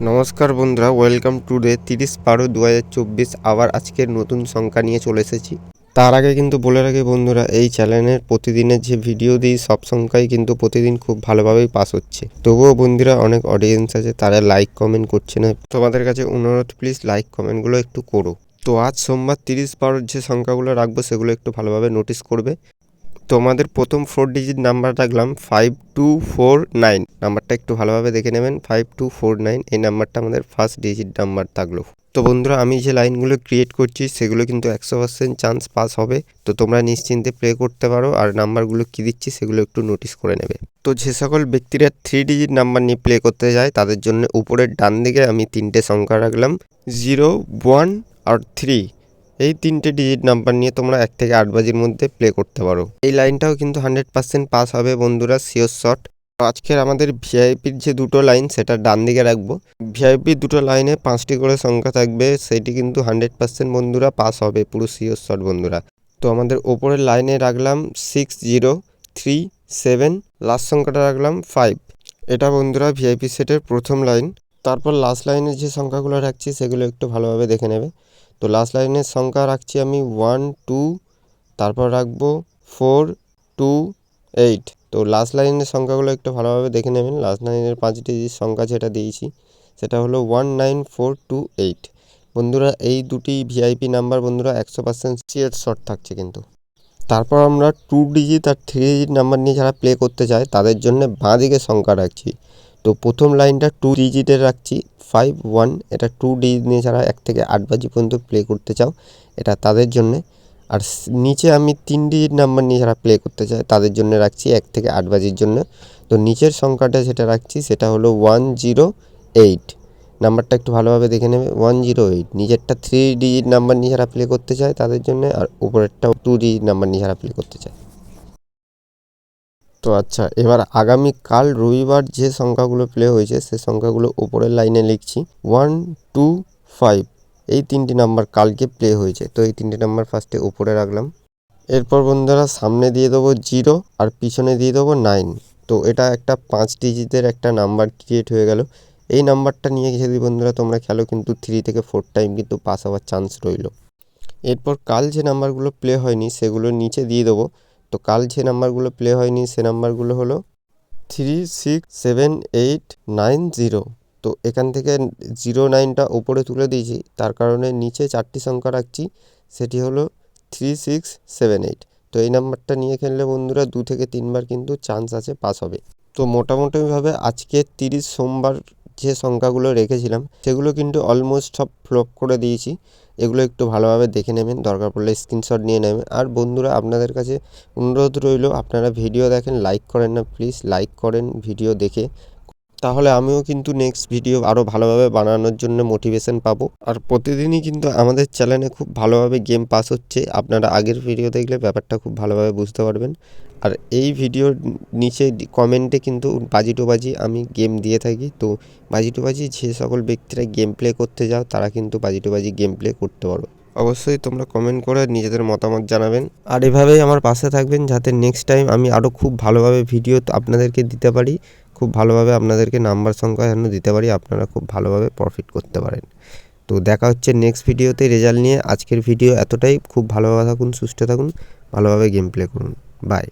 নমস্কার বন্ধুরা, welcome to day 30/12/2024। আবার আজকের নতুন সংখ্যা নিয়ে চলে এসেছি। তার আগে কিন্তু বলে রাখি বন্ধুরা, এই চ্যানেলের প্রতিদিনের যে ভিডিও দিই সব সংখ্যাই কিন্তু প্রতিদিন খুব ভালোভাবেই পাস হচ্ছে। তবুও বন্ধুরা অনেক অডিয়েন্স আছে, তারা লাইক কমেন্ট করছে না। তোমাদের কাছে অনুরোধ, প্লিজ লাইক কমেন্টগুলো একটু করো। তো আজ সোমবার 30/12 যে সংখ্যাগুলো রাখবো সেগুলো একটু ভালোভাবে নোটিস করবে। তোমাদের প্রথম 4 ডিজিট নাম্বার রাখলাম 5249। নাম্বারটা একটু ভালোভাবে দেখে নেবেন। 5249 এই নাম্বারটা আমাদের ফার্স্ট ডিজিট নাম্বার থাকলো। তো বন্ধুরা, আমি যে লাইনগুলো ক্রিয়েট করছি সেগুলো কিন্তু 100% চান্স পাস হবে। তো তোমরা নিশ্চিন্তে প্লে করতে পারো, আর নাম্বারগুলো কী দিচ্ছি সেগুলো একটু নোটিস করে নেবে। তো যে সকল ব্যক্তিরা 3 ডিজিট নাম্বার নিয়ে প্লে করতে যায় তাদের জন্য উপরের ডান দিকে আমি 3টে সংখ্যা রাখলাম, 0, 1 আর 3। এই 3টে ডিজিট নাম্বার নিয়ে তোমরা 1 থেকে 8 বাজির মধ্যে প্লে করতে পারো। এই লাইনটাও কিন্তু 100% পাস হবে বন্ধুরা, শিওর শট। আজকের আমাদের ভিআইপির যে দুটো লাইন সেটা ডান দিকে রাখবো। ভিআইপির দুটো লাইনে 5টি করে সংখ্যা থাকবে, সেইটি কিন্তু 100% বন্ধুরা পাস হবে, পুরো শিওর শট বন্ধুরা। তো আমাদের ওপরের লাইনে রাখলাম 6037, লাস্ট সংখ্যাটা রাখলাম 5। এটা বন্ধুরা ভিআইপি সেটের প্রথম লাইন। তারপর লাস্ট লাইনের যে সংখ্যাগুলো রাখছি সেগুলো একটু ভালোভাবে দেখে নেবে। তো লাস্ট লাইনের সংখ্যা রাখছি আমি 1, 2, তারপর রাখবো 4, 2, 8। তো লাস্ট লাইনের সংখ্যাগুলো একটু ভালোভাবে দেখে নেবেন। লাস্ট লাইনের 5 ডিজিট সংখ্যা যেটা দিয়েছি সেটা হলো 19428। বন্ধুরা এই দুটি ভিআইপি নাম্বার বন্ধুরা 100% শিওর শট থাকছে কিন্তু। তারপর আমরা 2 ডিজিট আর 3 ডিজিট নাম্বার নিয়ে যারা প্লে করতে চায় তাদের জন্য বাঁ দিকে সংখ্যা রাখছি। তো প্রথম লাইনটা 2 ডিজিটের রাখছি 51। এটা 2 ডিজিট নিয়ে যারা 1 থেকে 8 বাজি পর্যন্ত প্লে করতে চাও এটা তাদের জন্যে। আর নিচে আমি 3 ডিজিট নাম্বার নিয়ে যারা প্লে করতে চায় তাদের জন্য রাখছি 1 থেকে 8 বাজির জন্য। তো নিচের সংখ্যাটা যেটা রাখছি সেটা হলো 108। নাম্বারটা একটু ভালোভাবে দেখে নেবে, 108। নিচেরটা 3 ডিজিট নাম্বার নিয়ে যারা প্লে করতে চায় তাদের জন্য, আর উপরেরটাও 2 ডিজিট নাম্বার নিয়ে যারা প্লে করতে চায়। তো আচ্ছা, এবার আগামী কাল রবিবার যে সংখ্যাগুলো প্লে হয়েছে সে সংখ্যাগুলো উপরের লাইনে লিখছি। 1, 2, 5 এই 3টি নাম্বার কালকে প্লে হয়েছে। তো এই 3টে নাম্বার ফার্স্টে উপরে রাখলাম। এরপর বন্ধুরা সামনে দিয়ে দেবো 0 আর পিছনে দিয়ে দেবো 9। তো এটা একটা 5 ডিজিটের একটা নাম্বার ক্রিয়েট হয়ে গেল। এই নাম্বারটা নিয়ে যদি বন্ধুরা তোমরা খেলো কিন্তু 3 থেকে 4 টাইম কিন্তু পাস হওয়ার চান্স রইল। এরপর কাল যে নাম্বারগুলো প্লে হয়নি সেগুলো নিচে দিয়ে দেবো। তো কাল যে নাম্বারগুলো প্লে হয়নি সে নাম্বারগুলো হলো 367890। তো এখান থেকে 09টা ওপরে তুলে দিয়েছি, তার কারণে নিচে 4টি সংখ্যা রাখছি, সেটি হলো 3678। তো এই নাম্বারটা নিয়ে খেললে বন্ধুরা 2 থেকে 3 বার কিন্তু চান্স আছে পাস হবে। তো মোটামুটিভাবে আজকে 30 সোমবার যে সংখ্যাগুলো রেখেছিলাম সেগুলো কিন্তু অলমোস্ট সব ফ্লপ করে দিয়েছি। এগুলো একটু ভালোভাবে দেখে নেবেন, দরকার পড়লে স্ক্রিনশট নিয়ে নেবেন। আর বন্ধুরা আপনাদের কাছে অনুরোধ রইল, আপনারা ভিডিও দেখেন, লাইক করেন না, প্লিজ লাইক করেন ভিডিও দেখে, তাহলে আমিও কিন্তু নেক্সট ভিডিও আরও ভালোভাবে বানানোর জন্য মোটিভেশন পাবো। আর প্রতিদিনই কিন্তু আমাদের চ্যানেলে খুব ভালোভাবে গেম পাস হচ্ছে, আপনারা আগের ভিডিও দেখলে ব্যাপারটা খুব ভালোভাবে বুঝতে পারবেন। আর এই ভিডিওর নিচে কমেন্টে কিন্তু বাজি টু বাজি আমি গেম দিয়ে থাকি। তো বাজি টু বাজি যে সকল ব্যক্তিরা গেম প্লে করতে যাও তারা কিন্তু বাজি টু বাজি গেম প্লে করতে পারো। অবশ্যই তোমরা কমেন্ট করে নিজেদের মতামত জানাবেন, আর এভাবেই আমার পাশে থাকবেন যাতে নেক্সট টাইম আমি আরও খুব ভালোভাবে ভিডিও আপনাদেরকে দিতে পারি, খুব ভালোভাবে আপনাদেরকে নাম্বার সংখ্যা যেন দিতে পারি, আপনারা খুব ভালোভাবে প্রফিট করতে পারেন। তো দেখা হচ্ছে নেক্সট ভিডিওতে রেজাল্ট নিয়ে। আজকের ভিডিও এতটাই। খুব ভালোভাবে থাকুন, সুস্থ থাকুন, ভালোভাবে গেম প্লে করুন। বাই।